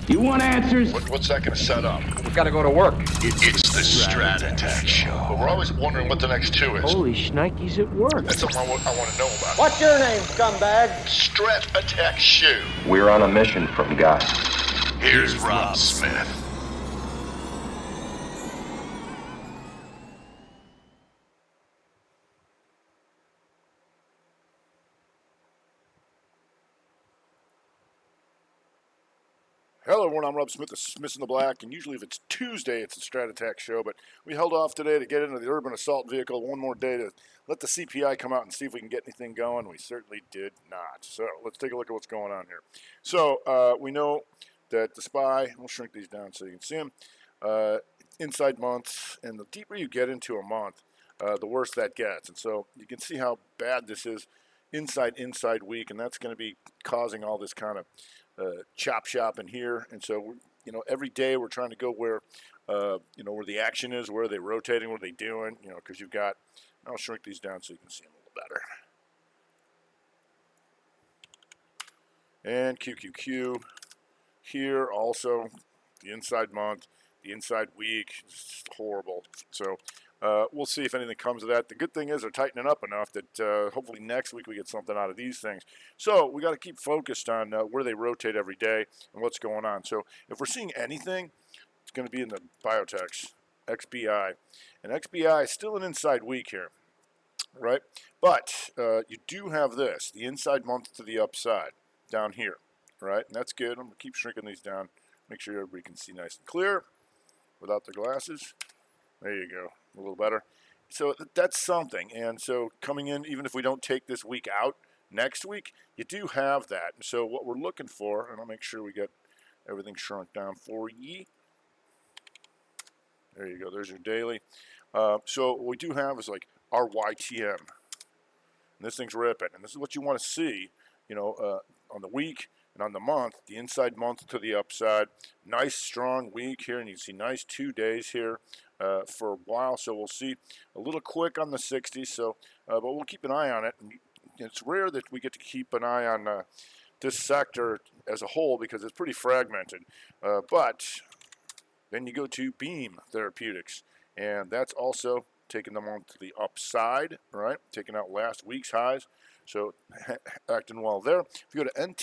You want answers? What's that going to set up? We've got to go to work. It's the Strat Attack Show. But we're always wondering what the next two is. Holy shnikes, it works. That's something I want to know about. What's your name, scumbag? Strat Attack Show. We're on a mission from God. Here's Rob Smith. Hello everyone, I'm Rob Smith, the Smith in the Black, and usually if it's Tuesday, it's a Strat Attack Show, but we held off today to get into the urban assault vehicle one more day to let the CPI come out and see if we can get anything going. We certainly did not. So let's take a look at what's going on here. So we know that the SPY, we'll shrink these down so you can see them, inside months, and the deeper you get into a month, the worse that gets. And so you can see how bad this is inside week, and that's going to be causing all this kind of chop shop in here. And so every day we're trying to go where where the action is, where are they rotating, what are they doing, because you've got, I'll shrink these down so you can see them a little better. And QQQ here also, the inside month, the inside week, it's horrible. So we'll see if anything comes of that. The good thing is they're tightening up enough that hopefully next week we get something out of these things. So we got to keep focused on where they rotate every day and what's going on. So if we're seeing anything, it's going to be in the biotechs, XBI. And XBI is still an inside week here, right? But you do have this, the inside month to the upside down here, right? And that's good. I'm going to keep shrinking these down, make sure everybody can see nice and clear without their glasses. There you go, a little better. So that's something. And so coming in, even if we don't take this week out, next week, you do have that. And so what we're looking for, and I'll make sure we get everything shrunk down for ye. There you go, there's your daily. So what we do have is like RYTM. And this thing's ripping. And this is what you want to see, on the week and on the month, the inside month to the upside. Nice strong week here, and you can see nice 2 days here for a while. So we'll see a little quick on the 60s. So, but we'll keep an eye on it. And it's rare that we get to keep an eye on this sector as a whole because it's pretty fragmented. But then you go to Beam Therapeutics, and that's also taking them on to the upside, right? Taking out last week's highs. So acting well there. If you go to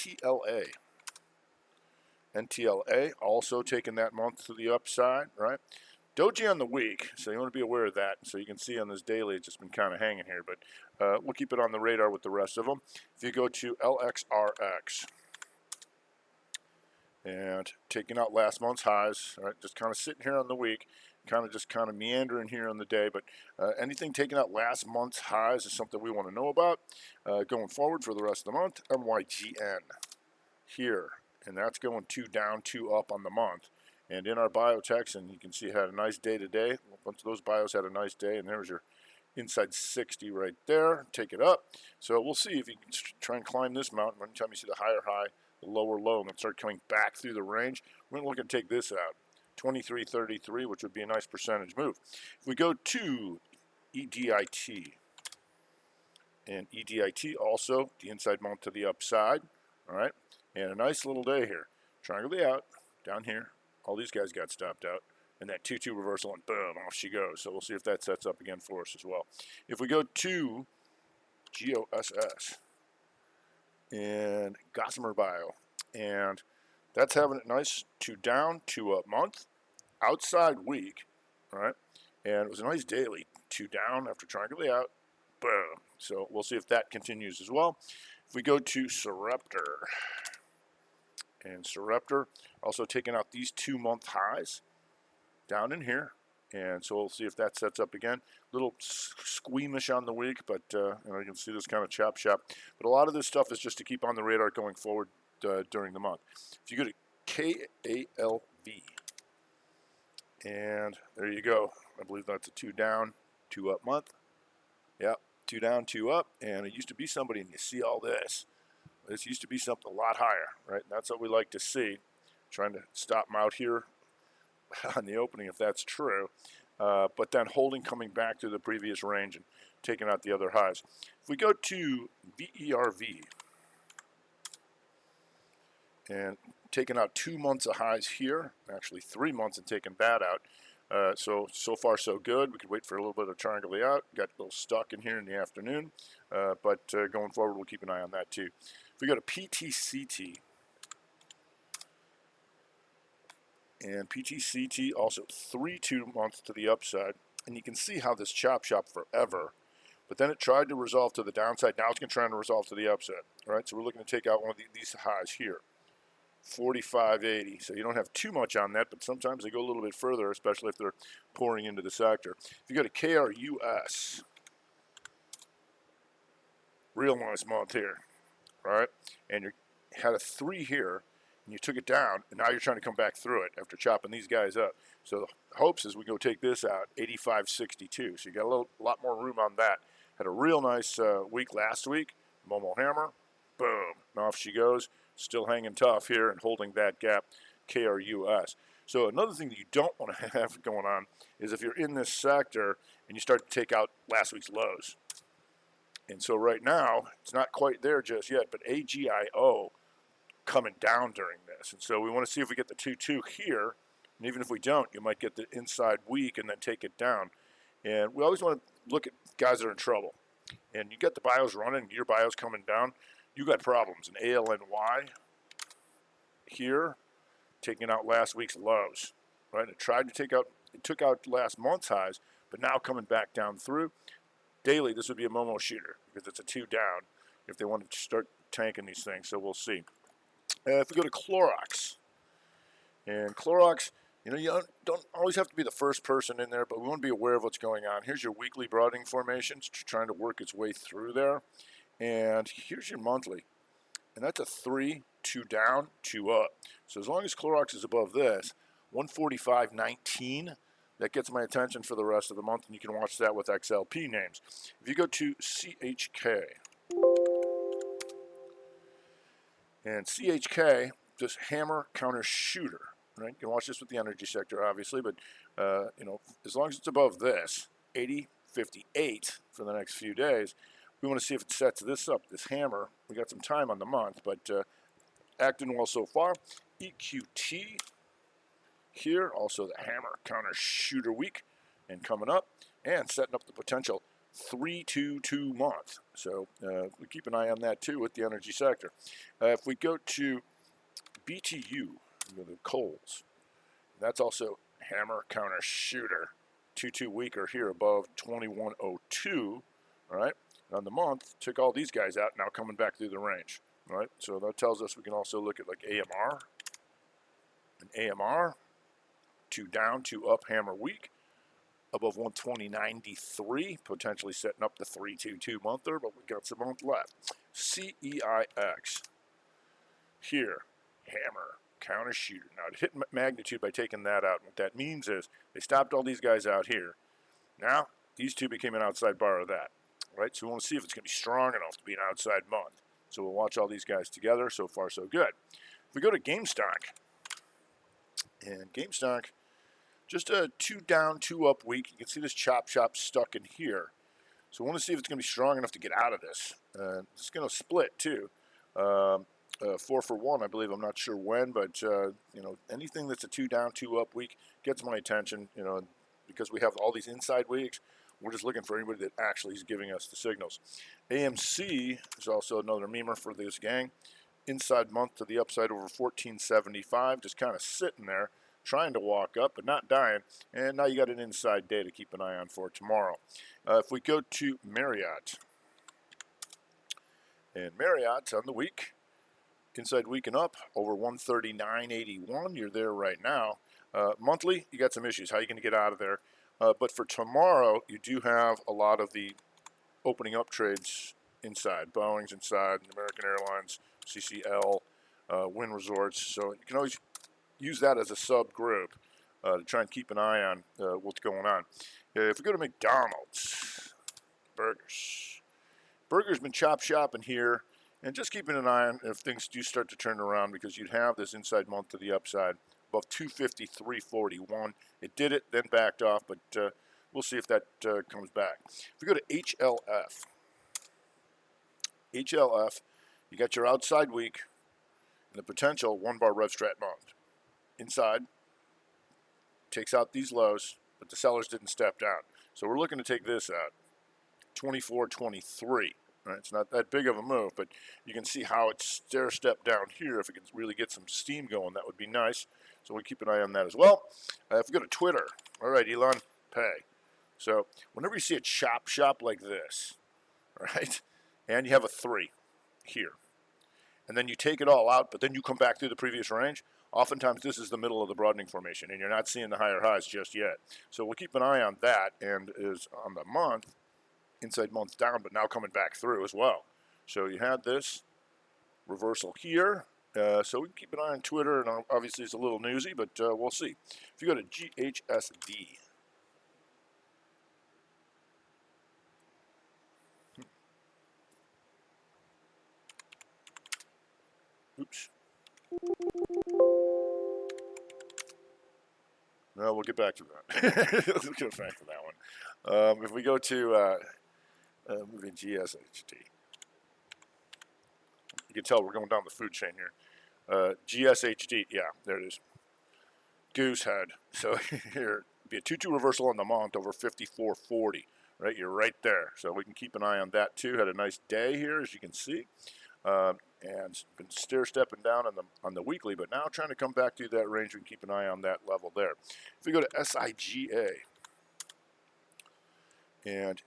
NTLA also taking that month to the upside, right? Doji on the week, so you want to be aware of that. So you can see on this daily, it's just been kind of hanging here, but we'll keep it on the radar with the rest of them. If you go to LXRX, and taking out last month's highs, right? Just kind of sitting here on the week, kind of meandering here on the day, but anything taking out last month's highs is something we want to know about going forward for the rest of the month. MYGN here, and that's going 2 down, 2 up on the month. And in our biotechs, and you can see it had a nice day today. A bunch of those bios had a nice day, and there's your inside 60 right there. Take it up. So we'll see if you can try and climb this mountain. Anytime you see the higher high, the lower low, and then start coming back through the range, we're going to look at take this out. 23.33, which would be a nice percentage move. If we go to EDIT, and EDIT also, the inside month to the upside, all right, and a nice little day here. Triangle out, down here, all these guys got stopped out, and that 2-2 reversal, and boom, off she goes. So we'll see if that sets up again for us as well. If we go to GOSS, and Gossamer Bio, and that's having a nice 2 down, 2 up month, outside week, all right, and it was a nice daily 2 down after triangle out, boom. So we'll see if that continues as well. If we go to Sareptor, and Sareptor also taking out these 2-month highs down in here, and so we'll see if that sets up again. A little squeamish on the week, but you can see this kind of chop shop. But a lot of this stuff is just to keep on the radar going forward during the month. If you go to KALV, and there you go. I believe that's a 2 down, 2 up month. Yep, 2 down, 2 up, and it used to be somebody, and you see all this. This used to be something a lot higher, right? And that's what we like to see. Trying to stop them out here on the opening if that's true. But then holding, coming back to the previous range and taking out the other highs. If we go to VERV, and taking out 2 months of highs here, actually 3 months and taking that out. So far so good. We could wait for a little bit of triangle out. Got a little stuck in here in the afternoon, but going forward we'll keep an eye on that too. If we go to PTCT, and PTCT also 2 months to the upside, and you can see how this chop shop forever, but then it tried to resolve to the downside. Now it's going to try to resolve to the upside. All right, so we're looking to take out one of these highs here, 45.80. So you don't have too much on that, but sometimes they go a little bit further, especially if they're pouring into the sector. If you go to KRUS, real nice month here, all right, and you had a 3 here, and you took it down, and now you're trying to come back through it after chopping these guys up. So the hopes is we go take this out, 85.62. So you got a lot more room on that. Had a real nice week last week. Momo Hammer, boom, and off she goes. Still hanging tough here and holding that gap, KRUS. So another thing that you don't want to have going on is if you're in this sector and you start to take out last week's lows. And so right now, it's not quite there just yet, but AGIO coming down during this. And so we want to see if we get the 2-2 here. And even if we don't, you might get the inside weak and then take it down. And we always want to look at guys that are in trouble. And you get the bios running, your bios coming down, you got problems. And ALNY here, taking out last week's lows. Right? It tried to take out, it took out last month's highs, but now coming back down through. Daily, this would be a Momo shooter because it's a 2 down if they want to start tanking these things. So we'll see. If we go to Clorox, and Clorox, you know, you don't always have to be the first person in there, but we want to be aware of what's going on. Here's your weekly broadening formations, trying to work its way through there. And here's your monthly. And that's a 3, 2 down, 2 up. So as long as Clorox is above this, 145.19, that gets my attention for the rest of the month, and you can watch that with XLP names. If you go to CHK, and CHK, just hammer, counter, shooter. Right? You can watch this with the energy sector, obviously, but you know, as long as it's above this, 80.58 for the next few days, we want to see if it sets this up, this hammer. We got some time on the month, but acting well so far. EQT here, also the hammer, counter, shooter week, and coming up, and setting up the potential 3-2-2 month. So we keep an eye on that too with the energy sector. If we go to BTU, we go to coals. That's also hammer, counter, shooter. 2-2 weaker here above 21.02. All right. On the month, took all these guys out, now coming back through the range. All right. So that tells us we can also look at like AMR. An AMR, 2 down, 2 up, hammer weak. Above 120.93, potentially setting up the 3-2-2 monther, but we got some month left. CEIX here, hammer, counter shooter. Now it hit magnitude by taking that out. What that means is they stopped all these guys out here. Now these two became an outside bar of that. Right, so we want to see if it's going to be strong enough to be an outside month. So we'll watch all these guys together. So far, so good. If we go to GameStop, and GameStop, just a 2 down, 2 up week. You can see this chop shop stuck in here. So we want to see if it's going to be strong enough to get out of this. It's going to split too. 4 for 1, I believe. I'm not sure when, but you know, anything that's a 2 down, 2 up week gets my attention. You know, because we have all these inside weeks. We're just looking for anybody that actually is giving us the signals. AMC is also another memer for this gang. Inside month to the upside over 1475, just kind of sitting there, trying to walk up, but not dying. And now you got an inside day to keep an eye on for tomorrow. If we go to Marriott, and Marriott's on the week, inside week and up, over 139.81. You're there right now. Monthly, you got some issues. How are you going to get out of there? But for tomorrow, you do have a lot of the opening up trades inside. Boeing's inside, American Airlines, CCL, Wynn Resorts. So you can always use that as a subgroup to try and keep an eye on what's going on. If we go to McDonald's, burgers. Burgers been chop shopping here, and just keeping an eye on if things do start to turn around, because you'd have this inside month to the upside. Above 253.41. It did it, then backed off, but we'll see if that comes back. If we go to HLF, you got your outside week, the potential 1-bar Rev Strat month. Inside, takes out these lows, but the sellers didn't step down. So we're looking to take this out, 24.23. Right? It's not that big of a move, but you can see how it stair-step down here. If it can really get some steam going, that would be nice. So we keep an eye on that as well. If we go to Twitter, all right, Elon, pay. So whenever you see a chop shop like this, right, and you have a 3 here, and then you take it all out, but then you come back through the previous range, oftentimes this is the middle of the broadening formation, and you're not seeing the higher highs just yet. So we'll keep an eye on that, and is on the month, inside month down, but now coming back through as well. So you had this reversal here. So we can keep an eye on Twitter, and obviously it's a little newsy, but we'll see. If you go to GHSD, oops. No, we'll get back to that. Let's get back to that one. If we go to moving GSHD, you can tell we're going down the food chain here. GSHD, yeah, there it is. Goose head. So here, be a 2-2 reversal on the month over 54.40. Right, you're right there. So we can keep an eye on that too. Had a nice day here, as you can see. And been stair-stepping down on the weekly, but now trying to come back to that range. We can keep an eye on that level there. If we go to SIGA, and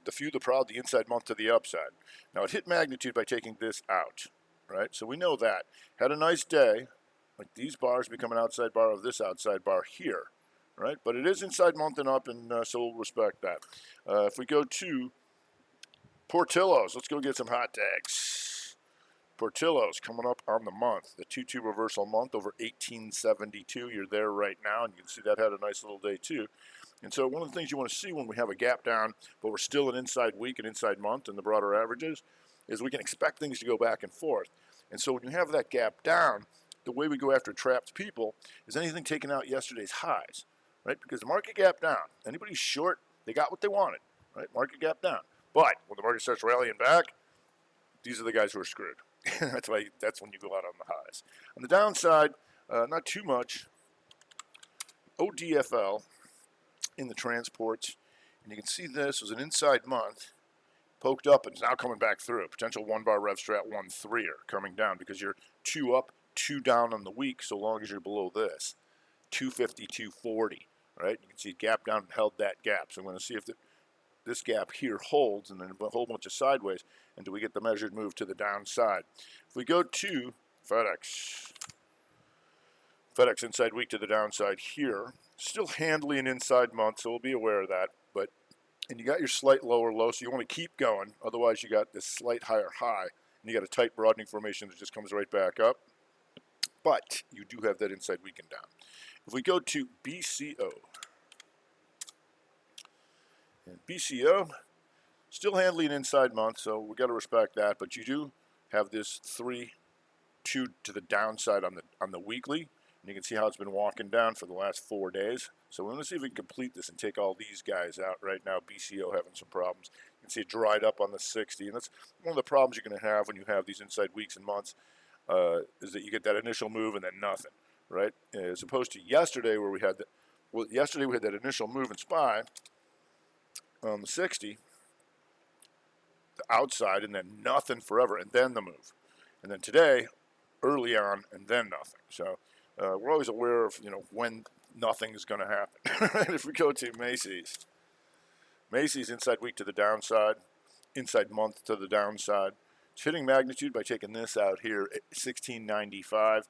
the few, the proud, the inside month to the upside. Now it hit magnitude by taking this out, right? So we know that. Had a nice day, like these bars become an outside bar of this outside bar here, right? But it is inside month and up, and so we'll respect that. If we go to Portillo's, let's go get some hot tags. Portillo's coming up on the month, the 2-2 reversal month over 1872. You're there right now, and you can see that had a nice little day too. And so one of the things you want to see when we have a gap down, but we're still an inside week and inside month in the broader averages, is we can expect things to go back and forth. And so when you have that gap down, the way we go after trapped people is anything taken out yesterday's highs, right? Because the market gap down, anybody short, they got what they wanted, right? Market gap down. But when the market starts rallying back, these are the guys who are screwed. That's when you go out on the highs. On the downside, not too much. ODFL in the transports, and you can see this was an inside month, poked up and is now coming back through. Potential 1-bar Rev Strat 1-3er coming down because you're 2 up, 2 down on the week so long as you're below this. 250, 240, right? You can see it gap down and held that gap. So I'm going to see if this gap here holds, and then a whole bunch of sideways, and do we get the measured move to the downside? If we go to FedEx inside week to the downside here, still handily an inside month, so we'll be aware of that. And you got your slight lower low, so you want to keep going. Otherwise, you got this slight higher high, and you got a tight broadening formation that just comes right back up. But you do have that inside weekend down. If we go to BCO, and BCO, still handling an inside month, so we got to respect that. But you do have this 3-2 to the downside on the weekly, and you can see how it's been walking down for the last 4 days. So we're going to see if we can complete this and take all these guys out. Right now, BCO having some problems. You can see it dried up on the 60, and that's one of the problems you're going to have when you have these inside weeks and months, is that you get that initial move and then nothing, right? As opposed to yesterday where we had that initial move and SPY on the 60, the outside, and then nothing forever, and then the move. And then today, early on, and then nothing. So we're always aware of, when nothing is going to happen. If we go to Macy's inside week to the downside, inside month to the downside. It's hitting magnitude by taking this out here at 1695.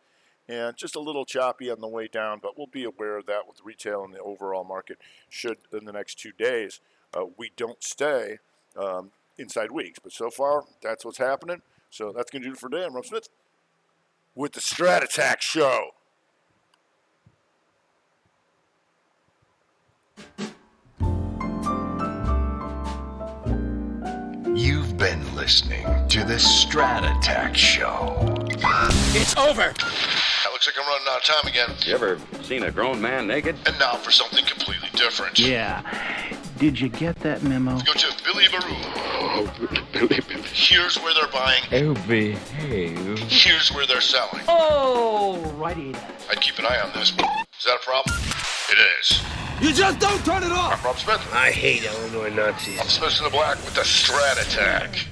And just a little choppy on the way down, but we'll be aware of that with retail and the overall market should, in the next 2 days, we don't stay inside weeks. But so far, that's what's happening. So that's going to do it for today. I'm Rob Smith with the Strat Attack Show. You've been listening to the Strat Attack Show. It's over. That looks like I'm running out of time again. You ever seen a grown man naked? And now for something completely different. Yeah. Did you get that memo? Go to Billy Baroo. Here's where they're buying. Oh, behave. Here's where they're selling. Oh, righty. I'd keep an eye on this. Is that a problem? It is. You just don't turn it off! I'm Rob Smith. I hate Illinois Nazis. I'm Smith in the Black with the Strat Attack.